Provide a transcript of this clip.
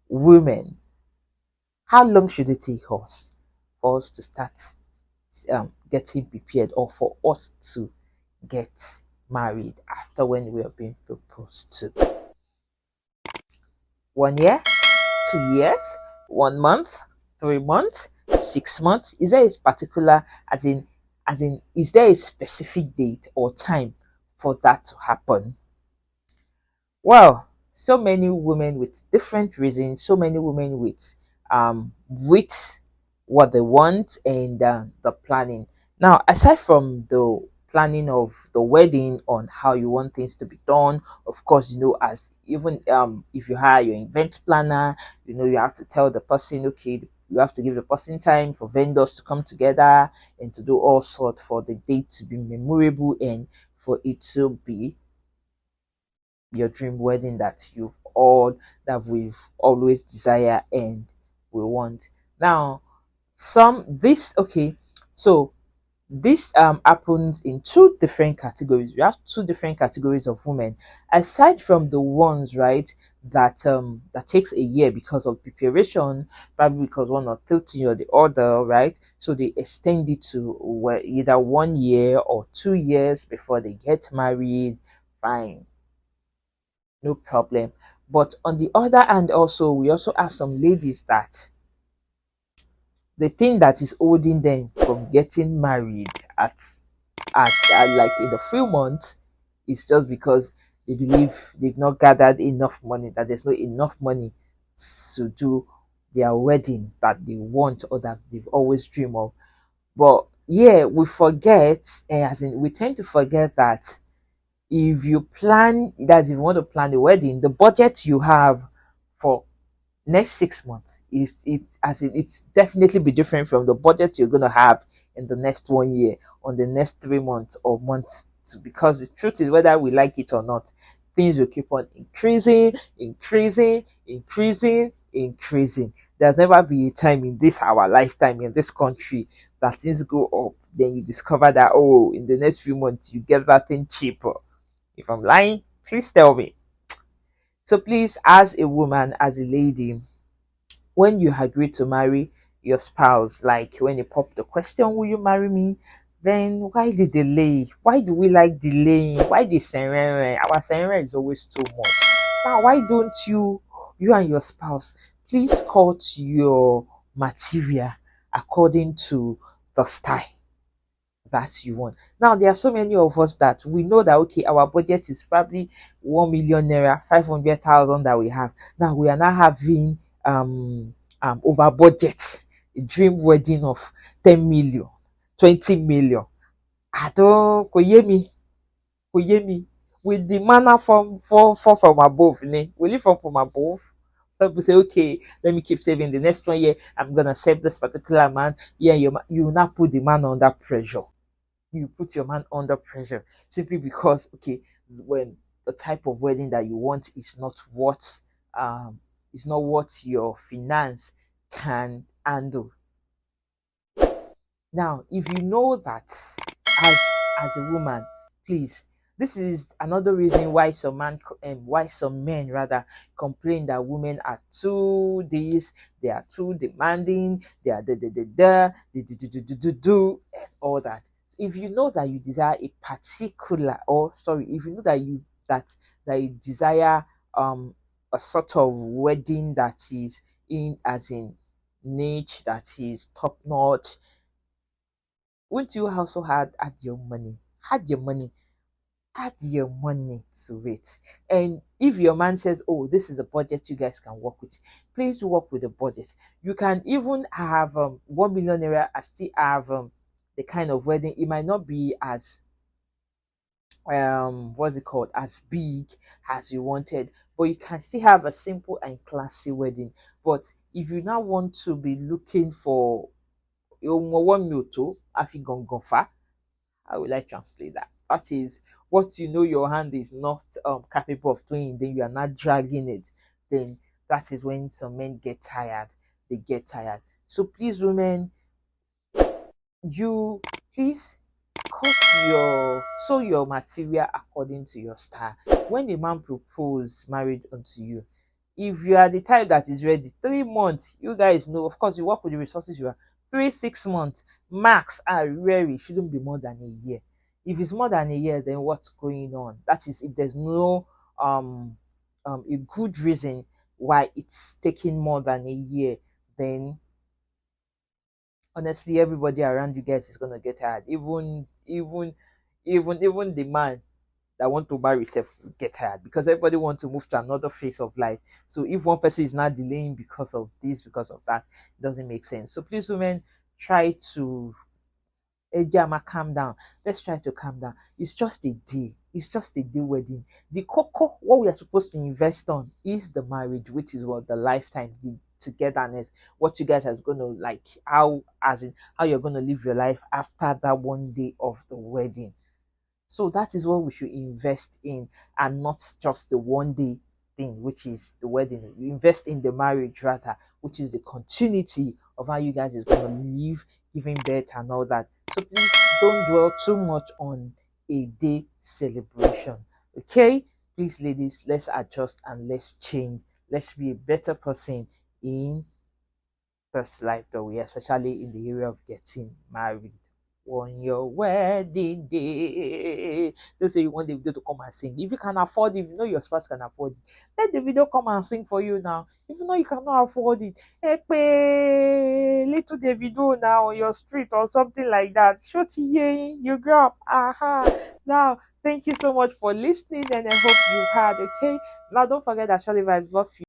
women, how long should it take us for us to start getting prepared, or for us to get married after when we are being proposed to? 1 year, 2 years, 1 month, 3 months, 6 months? Is there a particular, as in, is there a specific date or time for that to happen? Well, so many women with different reasons, so many women with what they want, and the planning. Now, aside from the planning of the wedding, on how you want things to be done, of course, as even if you hire your event planner, you have to tell the person, okay, you have to give the person time for vendors to come together and to do all sorts for the date to be memorable, and for it to be your dream wedding that we've always desire and we want. Now, some this okay, so this happens in two different categories. We have two different categories of women, aside from the ones, right, that takes a year because of preparation, probably because one or two thing or the other, right? So they extend it to either 1 year or 2 years before they get married. Fine, no problem. But on the other hand, also we also have some ladies that the thing that is holding them from getting married at like in the few months is just because they believe they've not gathered enough money, that there's not enough money to do their wedding that they want or that they've always dreamed of. But yeah, we forget, as in we tend to forget that if you plan that, if you want to plan a wedding, the budget you have for next 6 months is it's definitely be different from the budget you're gonna have in the next 1 year, on the next 3 months or months too, because the truth is, whether we like it or not, things will keep on increasing, increasing, increasing, increasing. There's never be a time in this our lifetime in this country that things go up, then you discover that, oh, in the next few months you get that thing cheaper. If I'm lying, please tell me. So please, as a woman, as a lady, when you agree to marry your spouse, like when you pop the question, will you marry me? Then why the delay? Why do we like delaying? Why the serene? Our serene is always too much. Now, why don't you and your spouse, please cut your material according to the style that you want? Now, there are so many of us that we know that, okay, our budget is probably 1 million naira, 500,000 that we have. Now we are not having over budget a dream wedding of 10 million, 20 million. I don't koyemi with the manner from fall from above. Will it fall from above? Some people say, okay, let me keep saving. The next 1 year, I'm gonna save this particular man. Yeah, you now put the man under pressure. You put your man under pressure simply because, okay, when the type of wedding that you want um is not what your finance can handle. Now, if you know that, as a woman, please, this is another reason why why some men rather complain that women are too this, they are too demanding, they are and all that. If you know that you desire a particular, or sorry, if you know that you desire a sort of wedding that is in, as in, niche, that is top notch, won't you also add your money? Add your money. Add your money to it. And if your man says, oh, this is a budget you guys can work with, please work with the budget. You can even have 1 million naira and still have the kind of wedding. It might not be as what's it called, as big as you wanted, but you can still have a simple and classy wedding. But if you now want to be looking for one to afi gongonfa, how will I translate that? That is what you know your hand is not capable of doing, then you are not dragging it. Then that is when some men get tired. They get tired. So please, women, you please cut your material according to your style. When a man propose marriage unto you, If you are the type that is ready, 3 months, you guys know, of course, you work with the resources you have. 3, 6 months max are rare. It shouldn't be more than a year. If it's more than a year, then what's going on? That is, if there's no um a good reason why it's taking more than a year, then honestly, everybody around you guys is gonna get tired. Even the man that want to marry self get tired, because everybody wants to move to another phase of life. So if one person is not delaying because of this, because of that, it doesn't make sense. So please, women, try to Ejama, calm down. Let's try to calm down. It's just a day. It's just a day wedding. The cocoa, what we are supposed to invest on is the marriage, which is what the lifetime, the togetherness, what you guys are gonna like, how as in how you're gonna live your life after that one day of the wedding. So that is what we should invest in, and not just the one day thing, which is the wedding. You invest in the marriage rather, which is the continuity of how you guys is gonna live, giving birth and all that. So please don't dwell too much on a day celebration. Okay? Please, ladies, let's adjust and let's change. Let's be a better person in this life that we are, especially in the area of getting married on your wedding day. Don't say you want the video to come and sing. If you can afford it, if you know your spouse can afford it, let the video come and sing for you now. If you know you cannot afford it, little the video now on your street or something like that. Shorty, you grab. Aha. Now, thank you so much for listening, and I hope you had. Okay. Now, don't forget that Charlie Vibes love you.